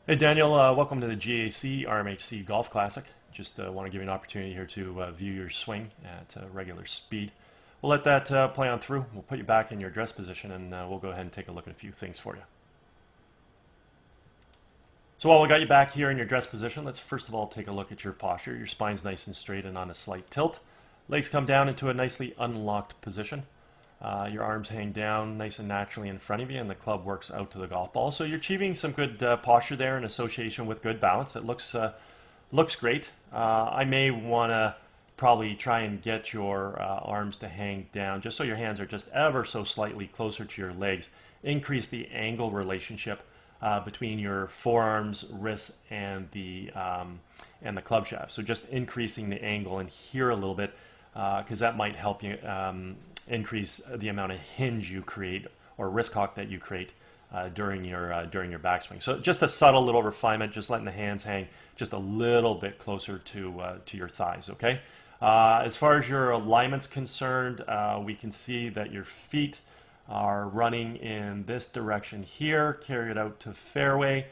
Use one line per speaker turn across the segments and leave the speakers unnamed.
Hey Daniel, welcome to the GAC RMHC Golf Classic. Just want to give you an opportunity here to view your swing at regular speed. We'll let that play on through. We'll put you back in your address position and we'll go ahead and take a look at a few things for you. So while we got you back here in your address position, let's first of all take a look at your posture. Your spine's nice and straight and on a slight tilt. Legs come down into a nicely unlocked position. Your arms hang down nice and naturally in front of you, and the club works out to the golf ball. So you're achieving some good posture there in association with good balance. It looks great. I may want to probably try and get your arms to hang down just so your hands are just ever so slightly closer to your legs. Increase the angle relationship between your forearms, wrists, and the club shaft. So just increasing the angle in here a little bit, because that might help you increase the amount of hinge you create or wrist cock that you create during your backswing. So just a subtle little refinement, just letting the hands hang just a little bit closer to your thighs. Okay. As far as your alignment's concerned, we can see that your feet are running in this direction here, carry it out to fairway.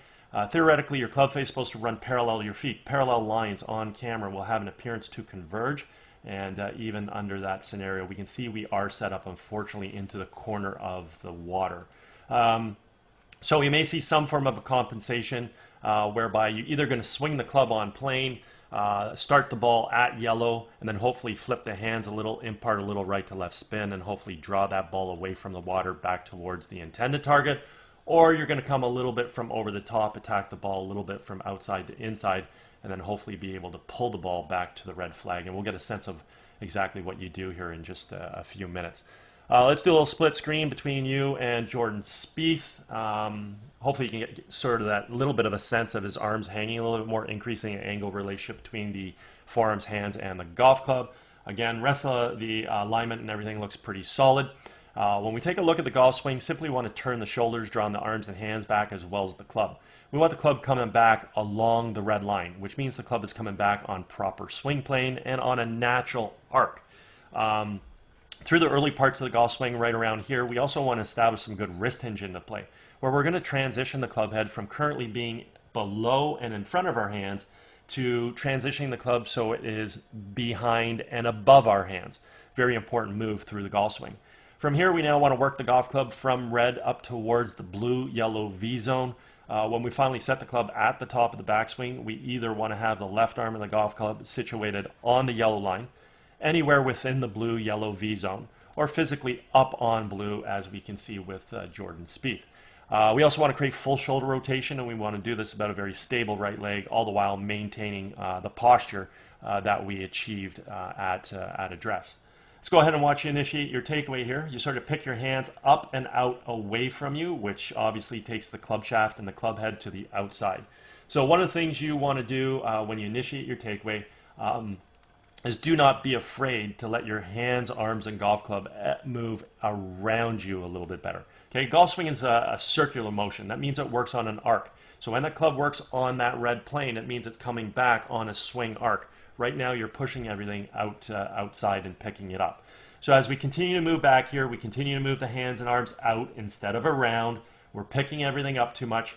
Theoretically, your club face is supposed to run parallel to your feet. Parallel lines on camera will have an appearance to converge. And even under that scenario, we can see we are set up, unfortunately, into the corner of the water. So we may see some form of a compensation whereby you're either going to swing the club on plane, start the ball at yellow, and then hopefully flip the hands a little, impart a little right to left spin, and hopefully draw that ball away from the water back towards the intended target. Or you're going to come a little bit from over the top, attack the ball a little bit from outside to inside, and then hopefully be able to pull the ball back to the red flag. And we'll get a sense of exactly what you do here in just a few minutes. Let's do a little split screen between you and Jordan Spieth. Hopefully you can get sort of that little bit of a sense of his arms hanging a little bit more, increasing the angle relationship between the forearms, hands, and the golf club. Again, rest of the alignment and everything looks pretty solid. When we take a look at the golf swing, simply want to turn the shoulders, drawing the arms and hands back as well as the club. We want the club coming back along the red line, which means the club is coming back on proper swing plane and on a natural arc. Through the early parts of the golf swing, right around here, we also want to establish some good wrist hinge into play, where we're going to transition the club head from currently being below and in front of our hands to transitioning the club so it is behind and above our hands. Very important move through the golf swing. From here, we now want to work the golf club from red up towards the blue-yellow V zone. When we finally set the club at the top of the backswing, we either want to have the left arm of the golf club situated on the yellow line, anywhere within the blue-yellow V zone, or physically up on blue, as we can see with Jordan Spieth. We also want to create full shoulder rotation, and we want to do this about a very stable right leg, all the while maintaining the posture that we achieved at address. Let's go ahead and watch you initiate your takeaway here. You sort of pick your hands up and out away from you, which obviously takes the club shaft and the club head to the outside. So one of the things you want to do when you initiate your takeaway is do not be afraid to let your hands, arms, and golf club move around you a little bit better. Okay, golf swing is a circular motion. That means it works on an arc. So when that club works on that red plane, it means it's coming back on a swing arc. Right now you're pushing everything outside and picking it up. So as we continue to move back here, we continue to move the hands and arms out instead of around. We're picking everything up too much.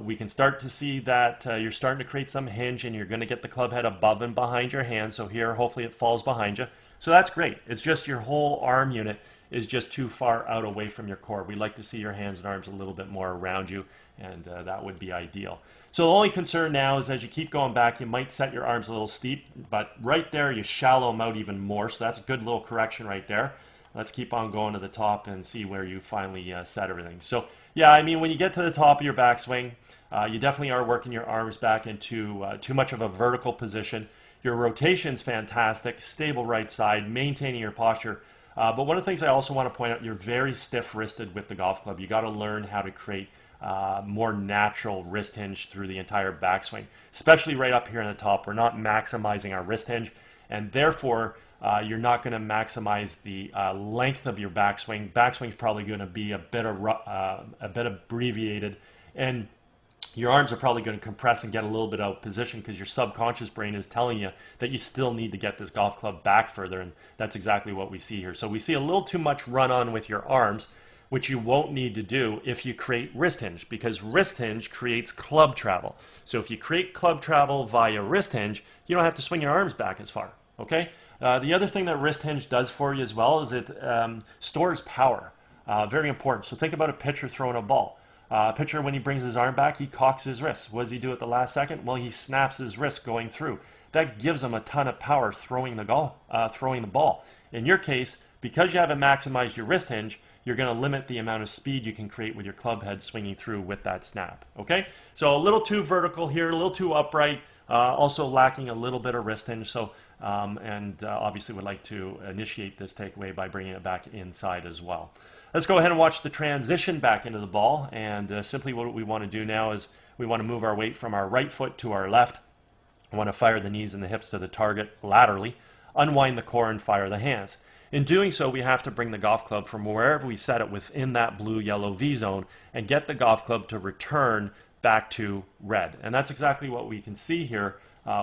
We can start to see that you're starting to create some hinge, and you're going to get the club head above and behind your hand. So here, hopefully it falls behind you. So that's great. It's just your whole arm unit is just too far out away from your core. We like to see your hands and arms a little bit more around you, and that would be ideal. So the only concern now is as you keep going back, you might set your arms a little steep, but right there you shallow them out even more, so that's a good little correction right there. Let's keep on going to the top and see where you finally set everything. So yeah, I mean, when you get to the top of your backswing, you definitely are working your arms back into too much of a vertical position. Your rotation's fantastic, stable right side, maintaining your posture. But one of the things I also want to point out, you're very stiff-wristed with the golf club. You got to learn how to create more natural wrist hinge through the entire backswing, especially right up here in the top. We're not maximizing our wrist hinge, and therefore you're not going to maximize the length of your backswing. Backswing is probably going to be a bit abbreviated, and your arms are probably going to compress and get a little bit out of position because your subconscious brain is telling you that you still need to get this golf club back further, and that's exactly what we see here. So we see a little too much run on with your arms, which you won't need to do if you create wrist hinge, because wrist hinge creates club travel. So if you create club travel via wrist hinge, you don't have to swing your arms back as far. Okay. The other thing that wrist hinge does for you as well is it stores power. Very important. So think about a pitcher throwing a ball. Pitcher, when he brings his arm back, he cocks his wrist. What does he do at the last second? Well, he snaps his wrist going through. That gives him a ton of power throwing the ball. In your case, because you haven't maximized your wrist hinge, you're going to limit the amount of speed you can create with your club head swinging through with that snap. Okay, so a little too vertical here, a little too upright, also lacking a little bit of wrist hinge. So, obviously would like to initiate this takeaway by bringing it back inside as well. Let's go ahead and watch the transition back into the ball. And simply what we want to do now is we want to move our weight from our right foot to our left. I want to fire the knees and the hips to the target laterally, unwind the core, and fire the hands. In doing so, we have to bring the golf club from wherever we set it within that blue-yellow V zone and get the golf club to return back to red. And that's exactly what we can see here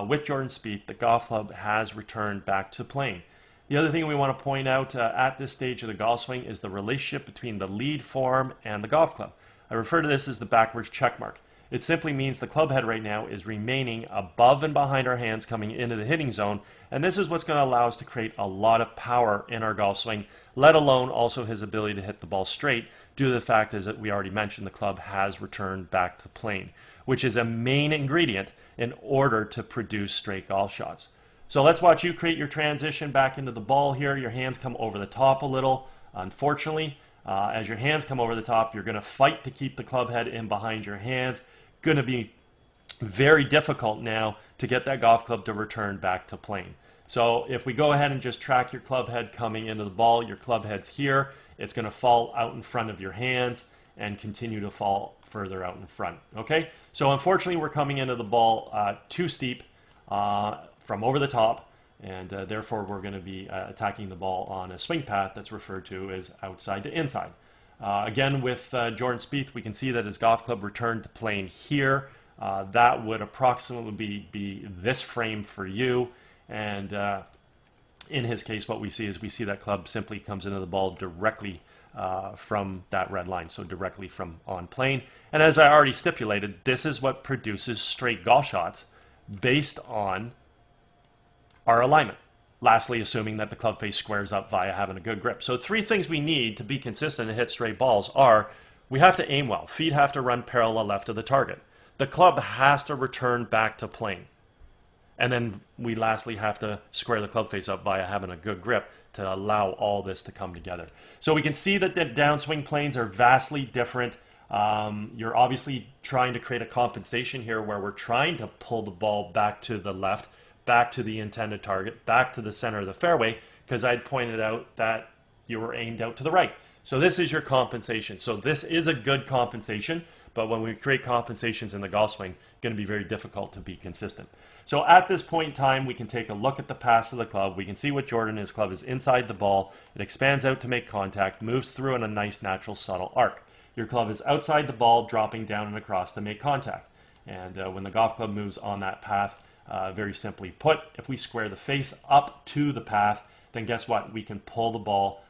with Jordan Spieth. The golf club has returned back to plane. The other thing we want to point out at this stage of the golf swing is the relationship between the lead form and the golf club. I refer to this as the backwards check mark. It simply means the club head right now is remaining above and behind our hands coming into the hitting zone, and this is what's going to allow us to create a lot of power in our golf swing, let alone also his ability to hit the ball straight, due to the fact is that we already mentioned the club has returned back to plane, which is a main ingredient in order to produce straight golf shots. So let's watch you create your transition back into the ball here. Your hands come over the top a little. Unfortunately, as your hands come over the top, you're going to fight to keep the club head in behind your hands. Going to be very difficult now to get that golf club to return back to plane. So if we go ahead and just track your club head coming into the ball, your club head's here. It's going to fall out in front of your hands and continue to fall further out in front. Okay, so unfortunately we're coming into the ball too steep from over the top, and therefore we're going to be attacking the ball on a swing path that's referred to as outside to inside. Again, with Jordan Spieth, we can see that his golf club returned to plane here. That would approximately be this frame for you, and in his case what we see is we see that club simply comes into the ball directly from that red line, so directly from on plane. And as I already stipulated, this is what produces straight golf shots based on our alignment. Lastly, assuming that the club face squares up via having a good grip. So three things we need to be consistent and hit straight balls are: we have to aim well. Feet have to run parallel left of the target. The club has to return back to plane. And then we lastly have to square the club face up via having a good grip to allow all this to come together. So we can see that the downswing planes are vastly different. You're obviously trying to create a compensation here where we're trying to pull the ball back to the left, back to the intended target, back to the center of the fairway, because I'd pointed out that you were aimed out to the right. So this is your compensation. So this is a good compensation, but when we create compensations in the golf swing, it's going to be very difficult to be consistent. So at this point in time, we can take a look at the pass of the club. We can see what Jordan, his club is inside the ball. It expands out to make contact, moves through in a nice natural subtle arc. Your club is outside the ball, dropping down and across to make contact. And when the golf club moves on that path, very simply put, if we square the face up to the path, then guess what? We can pull the ball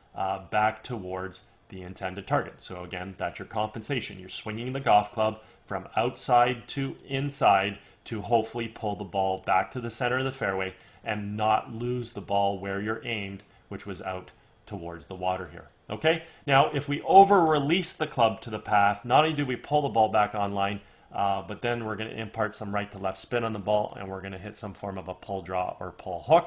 back towards the intended target. So again, that's your compensation. You're swinging the golf club from outside to inside to hopefully pull the ball back to the center of the fairway and not lose the ball where you're aimed, which was out towards the water here. Okay? Now, if we over-release the club to the path, not only do we pull the ball back online, but then we're going to impart some right to left spin on the ball, and we're going to hit some form of a pull draw or pull hook.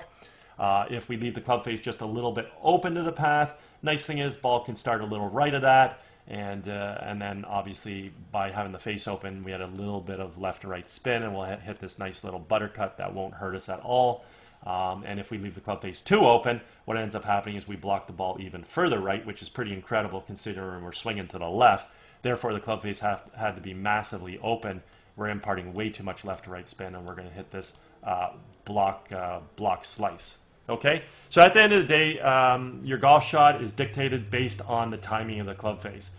If we leave the club face just a little bit open to the path, nice thing is ball can start a little right of that, and then obviously by having the face open, we had a little bit of left to right spin, and we'll hit this nice little buttercut that won't hurt us at all. And if we leave the club face too open, what ends up happening is we block the ball even further right, which is pretty incredible considering we're swinging to the left. Therefore, the club face had to be massively open. We're imparting way too much left to right spin, and we're going to hit this block slice. Okay? So at the end of the day, your golf shot is dictated based on the timing of the club face.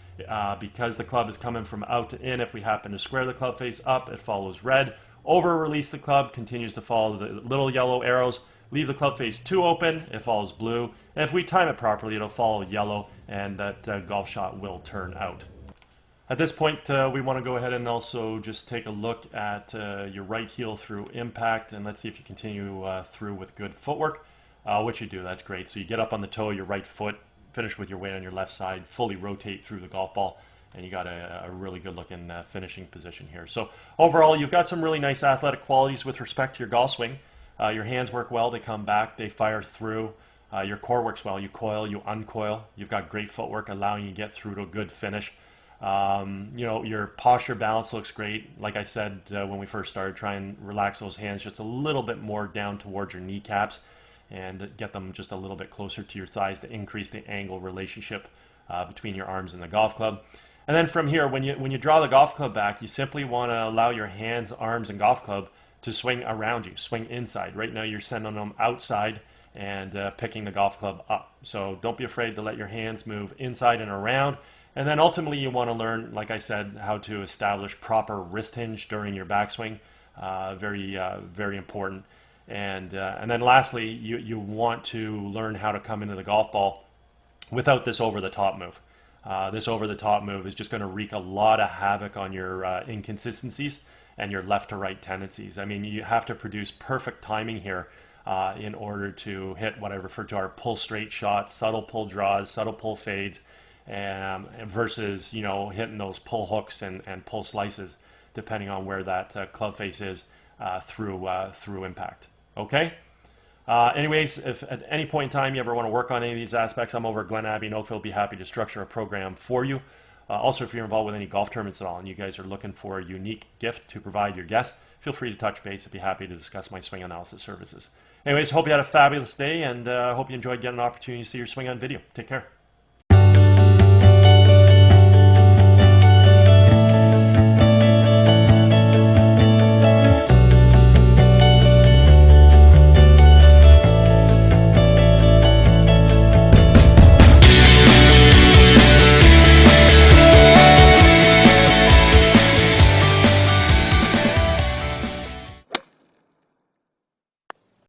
Because the club is coming from out to in, if we happen to square the club face up, it follows red. Over-release the club, continues to follow the little yellow arrows. Leave the club face too open, it falls blue. And if we time it properly, it'll fall yellow, and that golf shot will turn out. At this point, we want to go ahead and also just take a look at your right heel through impact, and let's see if you continue through with good footwork. Which you do, that's great. So you get up on the toe, your right foot, finish with your weight on your left side, fully rotate through the golf ball, and you got a really good looking finishing position here. So overall, you've got some really nice athletic qualities with respect to your golf swing. Your hands work well, they come back, they fire through. Your core works well, you coil, you uncoil. You've got great footwork allowing you to get through to a good finish. You know, your posture balance looks great. Like I said when we first started, try and relax those hands just a little bit more down towards your kneecaps and get them just a little bit closer to your thighs to increase the angle relationship between your arms and the golf club. And then from here, when you draw the golf club back, you simply want to allow your hands, arms, and golf club to swing around you, swing inside. Right now you're sending them outside and picking the golf club up. So don't be afraid to let your hands move inside and around. And then ultimately you want to learn, like I said, how to establish proper wrist hinge during your backswing. Very important. And then lastly, you want to learn how to come into the golf ball without this over-the-top move. This over-the-top move is just going to wreak a lot of havoc on your inconsistencies and your left-to-right tendencies. I mean, you have to produce perfect timing here in order to hit what I refer to our pull-straight shots, subtle pull draws, subtle pull fades, versus, you know, hitting those pull hooks and pull slices, depending on where that club face is through impact. Okay? Anyways, if at any point in time you ever want to work on any of these aspects, I'm over at Glen Abbey in Oakville. Be happy to structure a program for you. Also, if you're involved with any golf tournaments at all and you guys are looking for a unique gift to provide your guests, feel free to touch base. I'd be happy to discuss my swing analysis services. Anyways, hope you had a fabulous day, and hope you enjoyed getting an opportunity to see your swing on video. Take care.